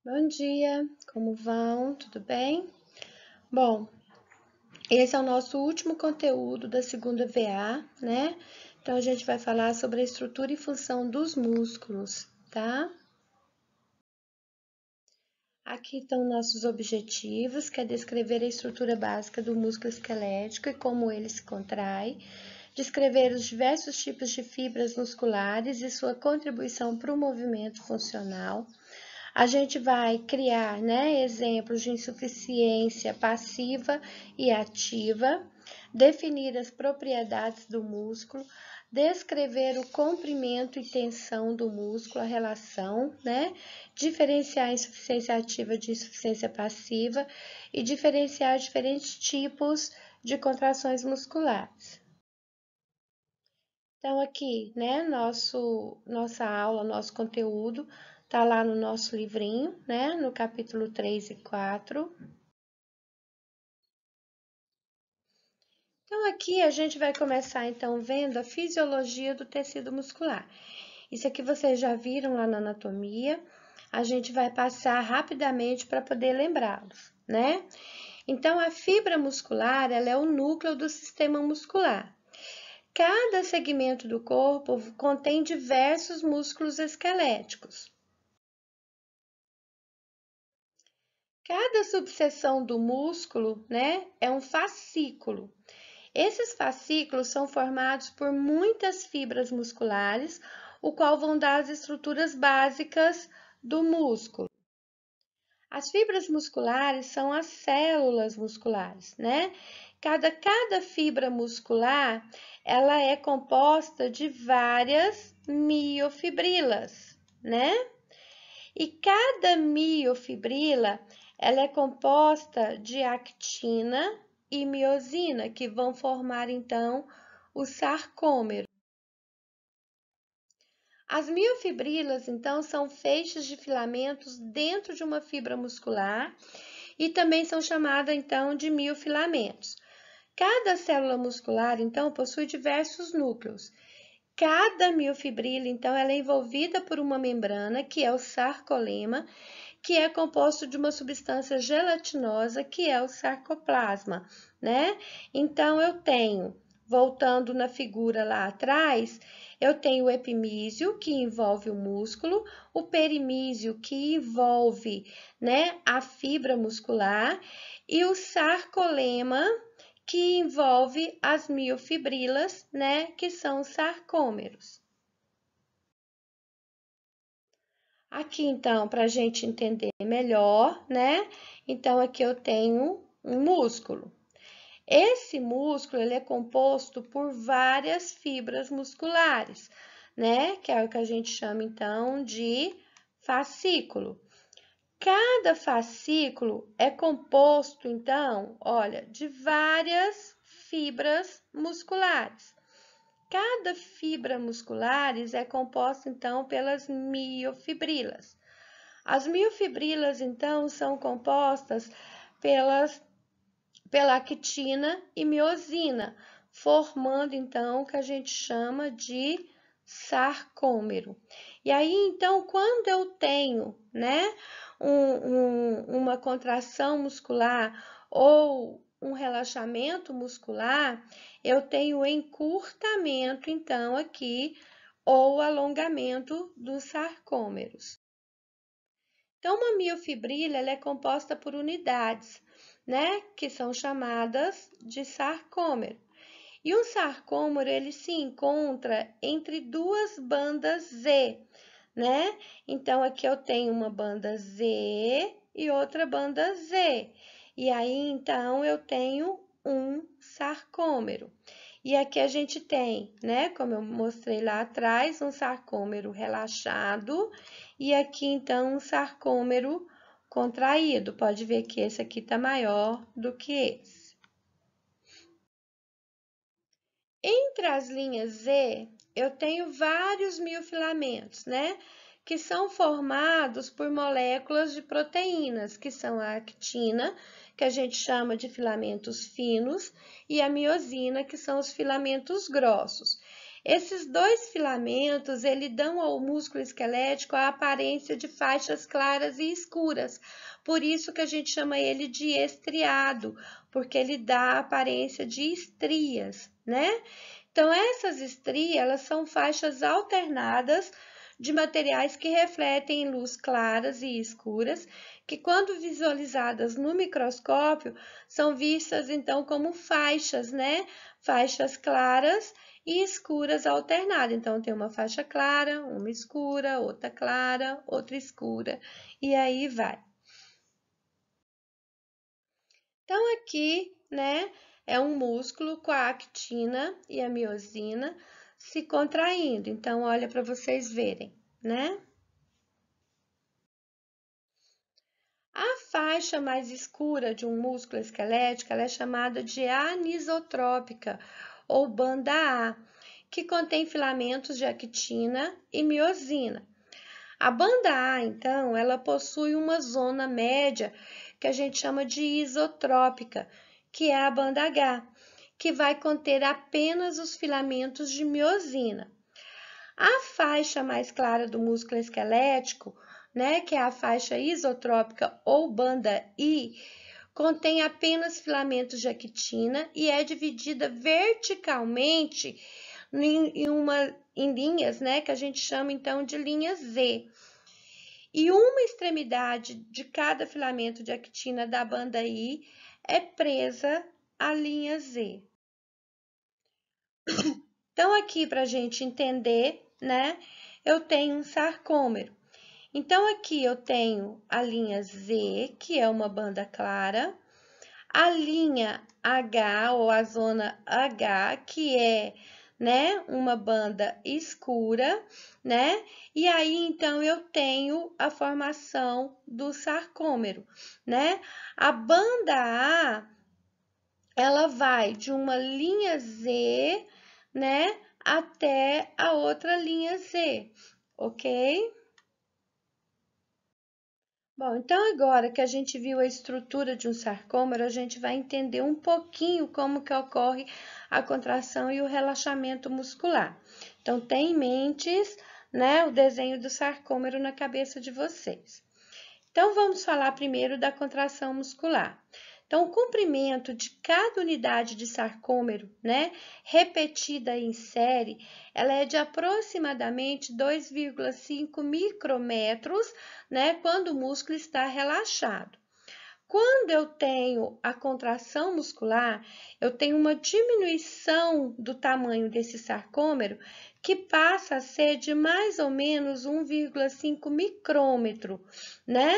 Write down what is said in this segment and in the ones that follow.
Bom dia, como vão? Tudo bem? Bom, esse é o nosso último conteúdo da segunda VA, né? Então, a gente vai falar sobre a estrutura e função dos músculos, tá? Aqui estão nossos objetivos, que é descrever a estrutura básica do músculo esquelético e como ele se contrai, descrever os diversos tipos de fibras musculares e sua contribuição para o movimento funcional. A gente vai criar, né, exemplos de insuficiência passiva e ativa, definir as propriedades do músculo, descrever o comprimento e tensão do músculo, a relação, né, diferenciar a insuficiência ativa de insuficiência passiva e diferenciar diferentes tipos de contrações musculares. Então, aqui, né, nossa aula, nosso conteúdo, tá lá no nosso livrinho, né, no capítulo 3 e 4. Então, aqui a gente vai começar, então, vendo a fisiologia do tecido muscular. Isso aqui vocês já viram lá na anatomia, a gente vai passar rapidamente para poder lembrá-los, né? Então, a fibra muscular, ela é o núcleo do sistema muscular. Cada segmento do corpo contém diversos músculos esqueléticos. Cada subseção do músculo, né, é um fascículo. Esses fascículos são formados por muitas fibras musculares, o qual vão dar as estruturas básicas do músculo. As fibras musculares são as células musculares, né? Cada fibra muscular, ela é composta de várias miofibrilas, né? E cada miofibrila, ela é composta de actina e miosina, que vão formar, então, o sarcômero. As miofibrilas, então, são feixes de filamentos dentro de uma fibra muscular e também são chamadas, então, de miofilamentos. Cada célula muscular, então, possui diversos núcleos. Cada miofibrila, então, ela é envolvida por uma membrana, que é o sarcolema, que é composto de uma substância gelatinosa, que é o sarcoplasma, né? Então, eu tenho, voltando na figura lá atrás, eu tenho o epimísio, que envolve o músculo, o perimísio, que envolve, né, a fibra muscular, e o sarcolema, que envolve as miofibrilas, né, que são os sarcômeros. Aqui, então, para a gente entender melhor, né? Então, aqui eu tenho um músculo. Esse músculo, ele é composto por várias fibras musculares, né? Que é o que a gente chama, então, de fascículo. Cada fascículo é composto, então, olha, de várias fibras musculares. Cada fibra muscular é composta, então, pelas miofibrilas. As miofibrilas, então, são compostas pela actina e miosina, formando, então, o que a gente chama de sarcômero. E aí, então, quando eu tenho, né, uma contração muscular ou um relaxamento muscular, eu tenho encurtamento, então, aqui, ou alongamento dos sarcômeros. Então, uma miofibrila ela é composta por unidades, né, que são chamadas de sarcômero. E um sarcômero ele se encontra entre duas bandas Z, né? Então, aqui eu tenho uma banda Z e outra banda Z. E aí, então, eu tenho um sarcômero. E aqui a gente tem, né, como eu mostrei lá atrás, um sarcômero relaxado e aqui, então, um sarcômero contraído. Pode ver que esse aqui tá maior do que esse. Entre as linhas Z, eu tenho vários miofilamentos, né? Que são formados por moléculas de proteínas, que são a actina, que a gente chama de filamentos finos, e a miosina, que são os filamentos grossos. Esses dois filamentos, ele dão ao músculo esquelético a aparência de faixas claras e escuras. Por isso que a gente chama ele de estriado, porque ele dá a aparência de estrias, né? Então, essas estrias, elas são faixas alternadas de materiais que refletem luz claras e escuras, que quando visualizadas no microscópio, são vistas então como faixas, né? Faixas claras e escuras alternadas. Então, tem uma faixa clara, uma escura, outra escura, e aí vai. Então, aqui, né, é um músculo com a actina e a miosina se contraindo. Então, olha para vocês verem, né? A faixa mais escura de um músculo esquelético, ela é chamada de anisotrópica, ou banda A, que contém filamentos de actina e miosina. A banda A, então, ela possui uma zona média que a gente chama de isotrópica, que é a banda H, que vai conter apenas os filamentos de miosina. A faixa mais clara do músculo esquelético, né, que é a faixa isotrópica ou banda I, contém apenas filamentos de actina e é dividida verticalmente em linhas, né, que a gente chama então de linha Z. E uma extremidade de cada filamento de actina da banda I é presa à linha Z. Então, aqui para a gente entender, né, eu tenho um sarcômero. Então, aqui eu tenho a linha Z, que é uma banda clara, a linha H, ou a zona H, que é, né, uma banda escura, né? E aí, então, eu tenho a formação do sarcômero, né? A banda A, ela vai de uma linha Z, né, até a outra linha Z, ok? Bom, então agora que a gente viu a estrutura de um sarcômero, a gente vai entender um pouquinho como que ocorre a contração e o relaxamento muscular. Então, tem em mente, né, o desenho do sarcômero na cabeça de vocês. Então, vamos falar primeiro da contração muscular. Então, o comprimento de cada unidade de sarcômero, né, repetida em série, ela é de aproximadamente 2,5 micrômetros, né, quando o músculo está relaxado. Quando eu tenho a contração muscular, eu tenho uma diminuição do tamanho desse sarcômero que passa a ser de mais ou menos 1,5 micrômetro, né?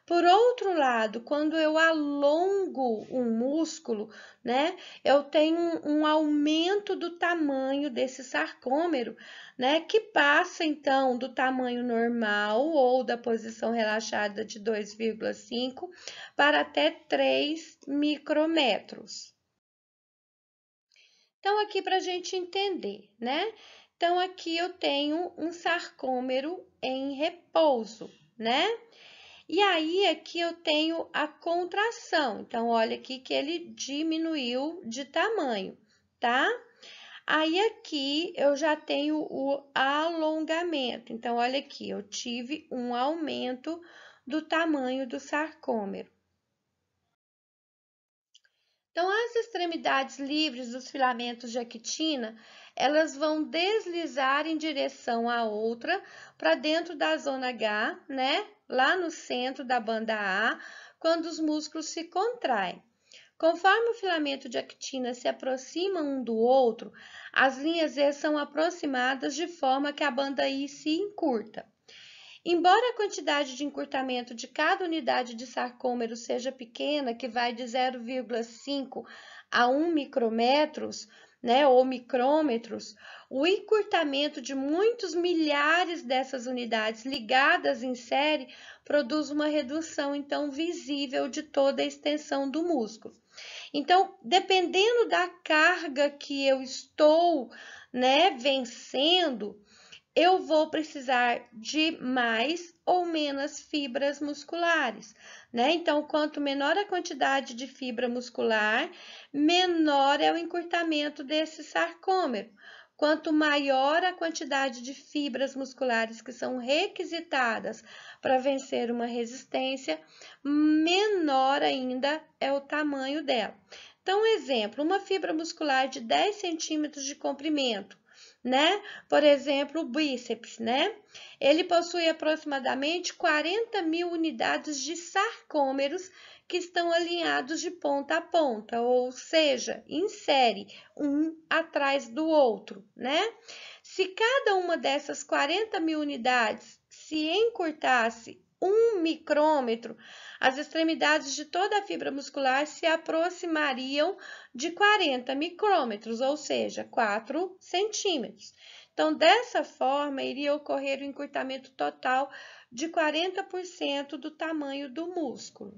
Por outro lado, quando eu alongo um músculo, né, eu tenho um aumento do tamanho desse sarcômero, né, que passa então do tamanho normal ou da posição relaxada de 2,5 para até 3 micrômetros. Então, aqui para a gente entender, né? Então, aqui eu tenho um sarcômero em repouso, né? E aí, aqui eu tenho a contração. Então, olha aqui que ele diminuiu de tamanho, tá? Aí, aqui eu já tenho o alongamento. Então, olha aqui, eu tive um aumento do tamanho do sarcômero. Então, as extremidades livres dos filamentos de actina, elas vão deslizar em direção à outra para dentro da zona H, né? Lá no centro da banda A, quando os músculos se contraem. Conforme o filamento de actina se aproxima um do outro, as linhas Z são aproximadas de forma que a banda I se encurta. Embora a quantidade de encurtamento de cada unidade de sarcômero seja pequena, que vai de 0,5 a 1 micrômetros, né, ou micrômetros, o encurtamento de muitos milhares dessas unidades ligadas em série produz uma redução, então, visível de toda a extensão do músculo. Então, dependendo da carga que eu estou, né, vencendo, eu vou precisar de mais ou menos fibras musculares, né? Então, quanto menor a quantidade de fibra muscular, menor é o encurtamento desse sarcômero. quanto maior a quantidade de fibras musculares que são requisitadas para vencer uma resistência, menor ainda é o tamanho dela. Então, exemplo, uma fibra muscular de 10 centímetros de comprimento, né? Por exemplo, o bíceps, né? Ele possui aproximadamente 40.000 unidades de sarcômeros que estão alinhados de ponta a ponta, ou seja, em série, um atrás do outro, né? Se cada uma dessas 40.000 unidades se encurtasse 1 micrômetro, as extremidades de toda a fibra muscular se aproximariam de 40 micrômetros, ou seja, 4 centímetros. Então, dessa forma, iria ocorrer o encurtamento total de 40% do tamanho do músculo.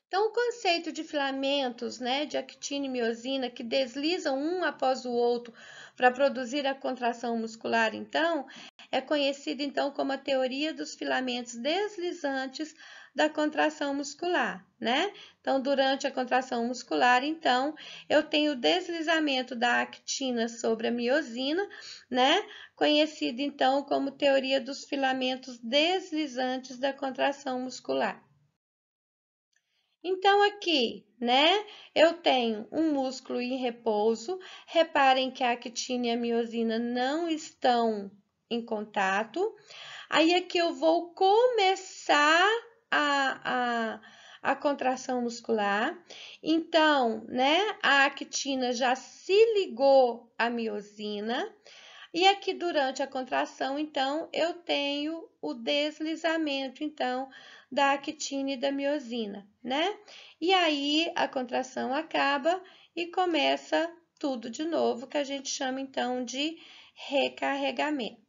Então, o conceito de filamentos, né, de actina e miosina, que deslizam um após o outro para produzir a contração muscular, então, é conhecido então como a teoria dos filamentos deslizantes da contração muscular, né? Então, durante a contração muscular, então, eu tenho o deslizamento da actina sobre a miosina, né? Conhecido então como teoria dos filamentos deslizantes da contração muscular. Então, aqui, né, eu tenho um músculo em repouso. Reparem que a actina e a miosina não estão em contato. Aí, aqui eu vou começar a contração muscular. Então, né, a actina já se ligou à miosina. E aqui, durante a contração, então, eu tenho o deslizamento, então, da actina e da miosina, né? E aí, a contração acaba e começa tudo de novo, que a gente chama, então, de recarregamento.